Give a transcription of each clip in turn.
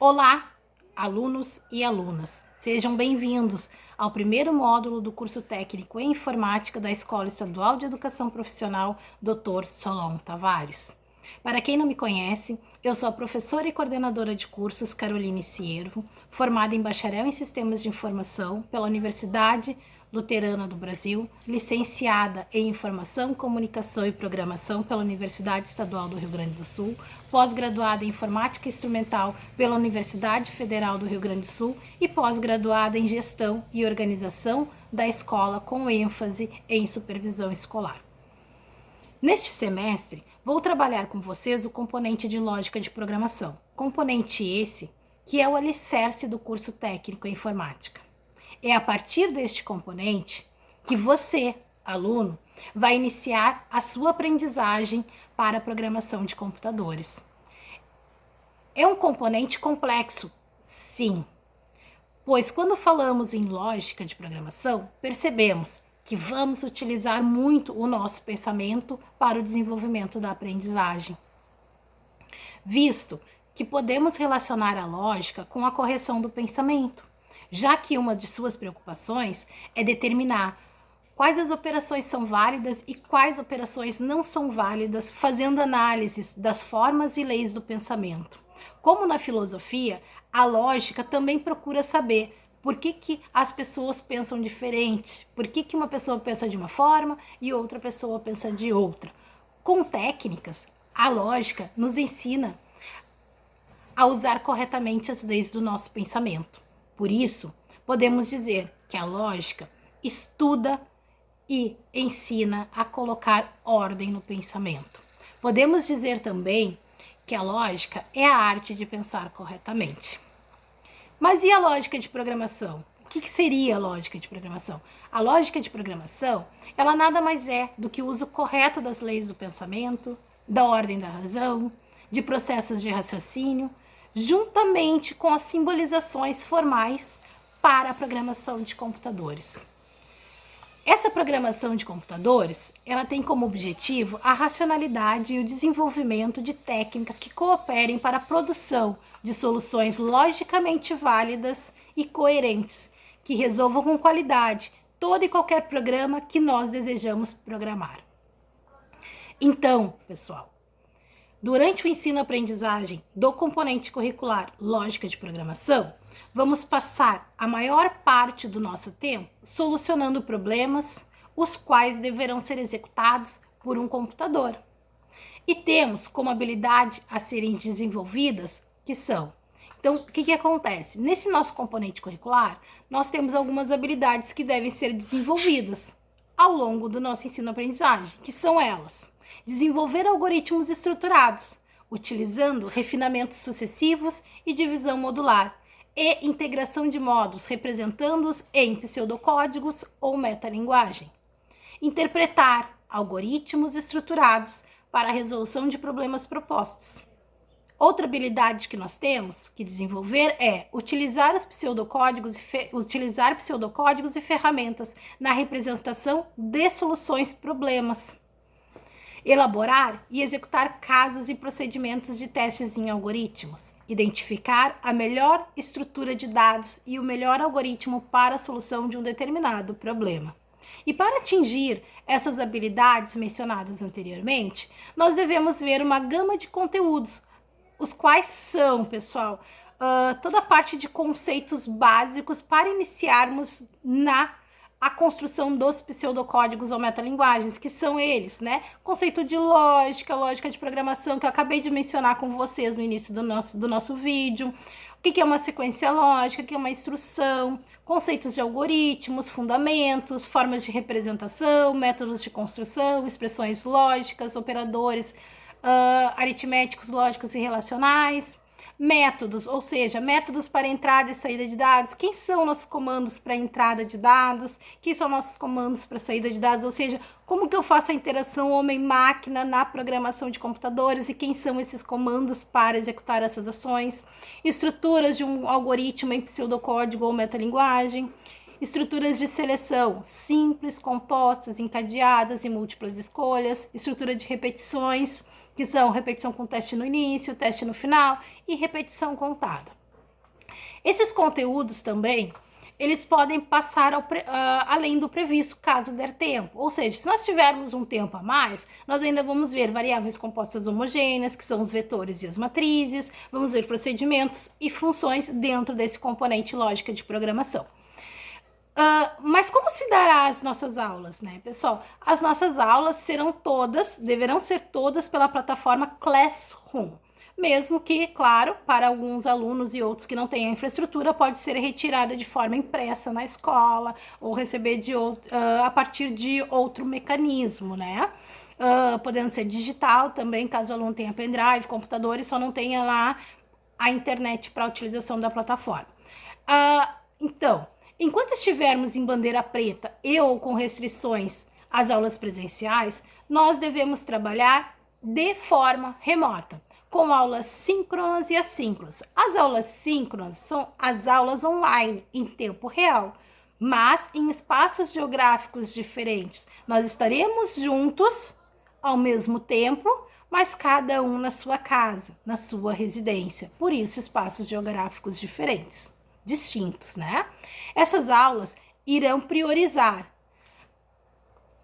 Olá, alunos e alunas. Sejam bem-vindos ao primeiro módulo do curso técnico em informática da Escola Estadual de Educação Profissional Dr. Solon Tavares. Para quem não me conhece, eu sou a professora e coordenadora de cursos Caroline Ciervo, formada em bacharel em Sistemas de Informação pela Universidade Luterana do Brasil, licenciada em Informação, Comunicação e Programação pela Universidade Estadual do Rio Grande do Sul, pós-graduada em Informática Instrumental pela Universidade Federal do Rio Grande do Sul e pós-graduada em Gestão e Organização da Escola com ênfase em Supervisão Escolar. Neste semestre, vou trabalhar com vocês o componente de Lógica de Programação, componente esse que é o alicerce do curso técnico em Informática. É a partir deste componente que você, aluno, vai iniciar a sua aprendizagem para a programação de computadores. É um componente complexo, sim, pois quando falamos em lógica de programação, percebemos que vamos utilizar muito o nosso pensamento para o desenvolvimento da aprendizagem, visto que podemos relacionar a lógica com a correção do pensamento, já que uma de suas preocupações é determinar quais as operações são válidas e quais operações não são válidas, fazendo análises das formas e leis do pensamento. Como na filosofia, a lógica também procura saber por que as pessoas pensam diferente, por que uma pessoa pensa de uma forma e outra pessoa pensa de outra. Com técnicas, a lógica nos ensina a usar corretamente as leis do nosso pensamento. Por isso, podemos dizer que a lógica estuda e ensina a colocar ordem no pensamento. Podemos dizer também que a lógica é a arte de pensar corretamente. Mas e a lógica de programação? O que seria a lógica de programação? A lógica de programação, ela nada mais é do que o uso correto das leis do pensamento, da ordem da razão, de processos de raciocínio, juntamente com as simbolizações formais para a programação de computadores. Essa programação de computadores, ela tem como objetivo a racionalidade e o desenvolvimento de técnicas que cooperem para a produção de soluções logicamente válidas e coerentes, que resolvam com qualidade todo e qualquer programa que nós desejamos programar. Então, pessoal, durante o ensino-aprendizagem do componente curricular Lógica de Programação, vamos passar a maior parte do nosso tempo solucionando problemas, os quais deverão ser executados por um computador. E temos como habilidade a serem desenvolvidas que são. Então, o que acontece? Nesse nosso componente curricular, nós temos algumas habilidades que devem ser desenvolvidas ao longo do nosso ensino-aprendizagem, que são elas: desenvolver algoritmos estruturados, utilizando refinamentos sucessivos e divisão modular, e integração de módulos, representando-os em pseudocódigos ou metalinguagem. Interpretar algoritmos estruturados para a resolução de problemas propostos. Outra habilidade que nós temos que desenvolver é utilizar pseudocódigos e ferramentas na representação de soluções problemas. Elaborar e executar casos e procedimentos de testes em algoritmos. Identificar a melhor estrutura de dados e o melhor algoritmo para a solução de um determinado problema. E para atingir essas habilidades mencionadas anteriormente, nós devemos ver uma gama de conteúdos, os quais são, pessoal, toda a parte de conceitos básicos para iniciarmos a construção dos pseudocódigos ou metalinguagens, que são eles, né? Conceito de lógica, lógica de programação, que eu acabei de mencionar com vocês no início do nosso vídeo. O que é uma sequência lógica, o que é uma instrução, conceitos de algoritmos, fundamentos, formas de representação, métodos de construção, expressões lógicas, operadores aritméticos, lógicos e relacionais. Métodos, ou seja, métodos para entrada e saída de dados. Quem são nossos comandos para entrada de dados? Quem são nossos comandos para saída de dados? Ou seja, como que eu faço a interação homem-máquina na programação de computadores e quem são esses comandos para executar essas ações? Estruturas de um algoritmo em pseudocódigo ou metalinguagem. Estruturas de seleção simples, compostas, encadeadas e múltiplas escolhas. Estrutura de repetições, que são repetição com teste no início, teste no final e repetição contada. Esses conteúdos também, eles podem passar além do previsto, caso der tempo. Ou seja, se nós tivermos um tempo a mais, nós ainda vamos ver variáveis compostas homogêneas, que são os vetores e as matrizes, vamos ver procedimentos e funções dentro desse componente lógica de programação. Mas como se dará as nossas aulas, né, pessoal? As nossas aulas deverão ser todas pela plataforma Classroom. Mesmo que, claro, para alguns alunos e outros que não tenham infraestrutura, pode ser retirada de forma impressa na escola ou receber a partir de outro mecanismo, né? Podendo ser digital também, caso o aluno tenha pendrive, computador e só não tenha lá a internet para a utilização da plataforma. Então, enquanto estivermos em bandeira preta e ou com restrições às aulas presenciais, nós devemos trabalhar de forma remota, com aulas síncronas e assíncronas. As aulas síncronas são as aulas online, em tempo real, mas em espaços geográficos diferentes. Nós estaremos juntos ao mesmo tempo, mas cada um na sua casa, na sua residência. Por isso, espaços geográficos diferentes, distintos, né? Essas aulas irão priorizar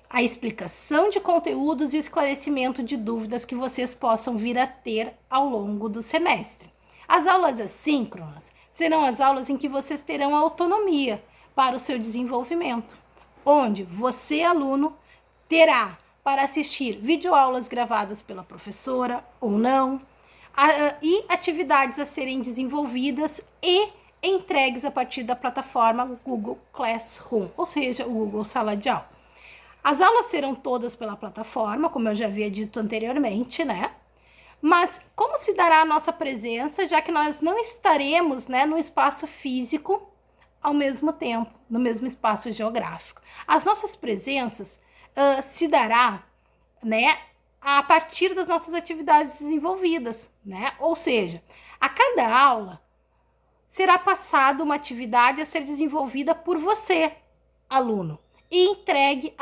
a explicação de conteúdos e o esclarecimento de dúvidas que vocês possam vir a ter ao longo do semestre. As aulas assíncronas serão as aulas em que vocês terão autonomia para o seu desenvolvimento, onde você, aluno, terá para assistir videoaulas gravadas pela professora ou não, e atividades a serem desenvolvidas e entregues a partir da plataforma Google Classroom, ou seja, o Google Sala de Aula. As aulas serão todas pela plataforma, como eu já havia dito anteriormente, né? Mas como se dará a nossa presença, já que nós não estaremos, né, no espaço físico ao mesmo tempo, no mesmo espaço geográfico? As nossas presenças se dará, né, a partir das nossas atividades desenvolvidas, né? Ou seja, a cada aula será passada uma atividade a ser desenvolvida por você, aluno, e entregue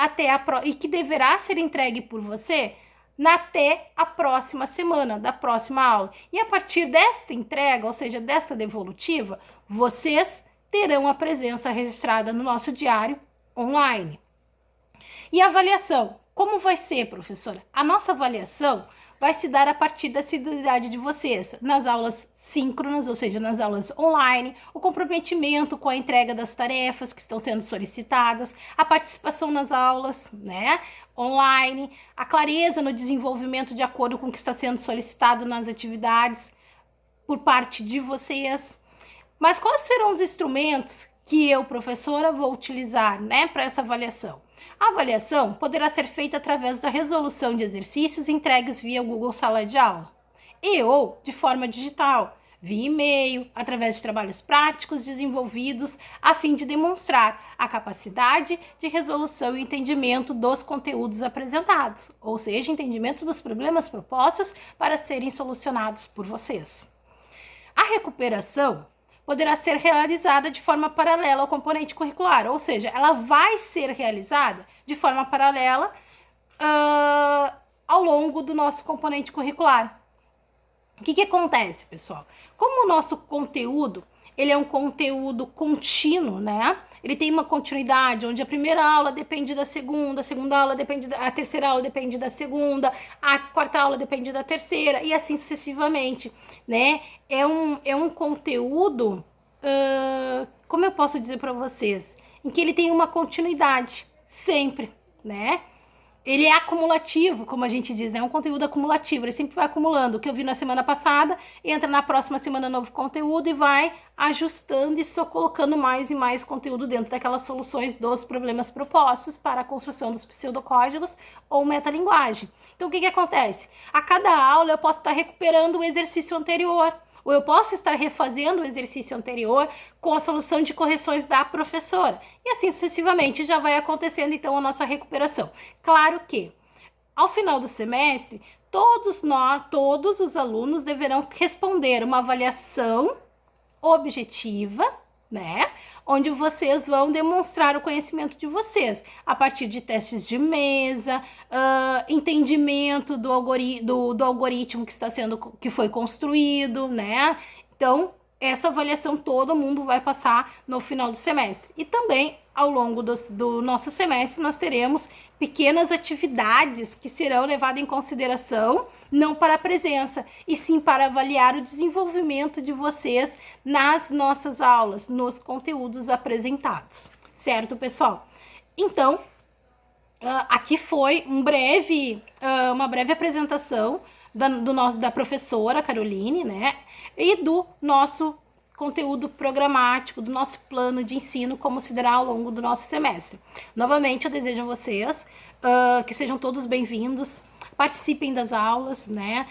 e que deverá ser entregue por você até a próxima semana, da próxima aula. E a partir dessa entrega, ou seja, dessa devolutiva, vocês terão a presença registrada no nosso diário online. E a avaliação? Como vai ser, professora? A nossa avaliação vai se dar a partir da assiduidade de vocês nas aulas síncronas, ou seja, nas aulas online, o comprometimento com a entrega das tarefas que estão sendo solicitadas, a participação nas aulas, né, online, a clareza no desenvolvimento de acordo com o que está sendo solicitado nas atividades por parte de vocês. Mas quais serão os instrumentos que eu, professora, vou utilizar, né, para essa avaliação? A avaliação poderá ser feita através da resolução de exercícios entregues via Google Sala de Aula e ou de forma digital, via e-mail, através de trabalhos práticos desenvolvidos a fim de demonstrar a capacidade de resolução e entendimento dos conteúdos apresentados, ou seja, entendimento dos problemas propostos para serem solucionados por vocês. A recuperação poderá ser realizada de forma paralela ao componente curricular, ou seja, ela vai ser realizada de forma paralela ao longo do nosso componente curricular. O que acontece, pessoal? Como o nosso conteúdo, ele é um conteúdo contínuo, né? Ele tem uma continuidade, onde a primeira aula depende da segunda, a segunda aula depende a terceira aula depende da segunda, a quarta aula depende da terceira, e assim sucessivamente, né? É um conteúdo, como eu posso dizer para vocês, em que ele tem uma continuidade, sempre, né? Ele é acumulativo, como a gente diz, é um conteúdo acumulativo, ele sempre vai acumulando. O que eu vi na semana passada, entra na próxima semana novo conteúdo e vai ajustando e só colocando mais e mais conteúdo dentro daquelas soluções dos problemas propostos para a construção dos pseudocódigos ou metalinguagem. Então, o que acontece? A cada aula eu posso estar recuperando o exercício anterior, ou eu posso estar refazendo o exercício anterior com a solução de correções da professora. E assim sucessivamente já vai acontecendo então a nossa recuperação. Claro que ao final do semestre, todos os alunos deverão responder uma avaliação objetiva, né? Onde vocês vão demonstrar o conhecimento de vocês a partir de testes de mesa, entendimento do algoritmo que foi construído, né? Então, essa avaliação todo mundo vai passar no final do semestre. E também, ao longo do nosso semestre, nós teremos pequenas atividades que serão levadas em consideração, não para a presença, e sim para avaliar o desenvolvimento de vocês nas nossas aulas, nos conteúdos apresentados. Certo, pessoal? Então, aqui foi uma breve apresentação da professora Caroline, né? E do nosso conteúdo programático, do nosso plano de ensino, como se dará ao longo do nosso semestre. Novamente, eu desejo a vocês que sejam todos bem-vindos, participem das aulas, né?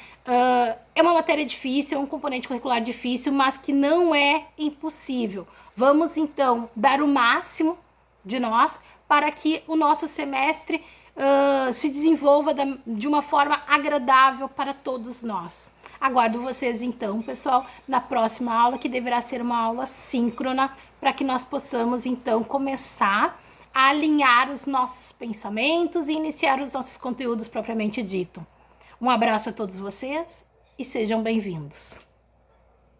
É uma matéria difícil, é um componente curricular difícil, mas que não é impossível. Vamos, então, dar o máximo de nós para que o nosso semestre se desenvolva de uma forma agradável para todos nós. Aguardo vocês então, pessoal, na próxima aula, que deverá ser uma aula síncrona, para que nós possamos então começar a alinhar os nossos pensamentos e iniciar os nossos conteúdos propriamente dito. Um abraço a todos vocês e sejam bem-vindos.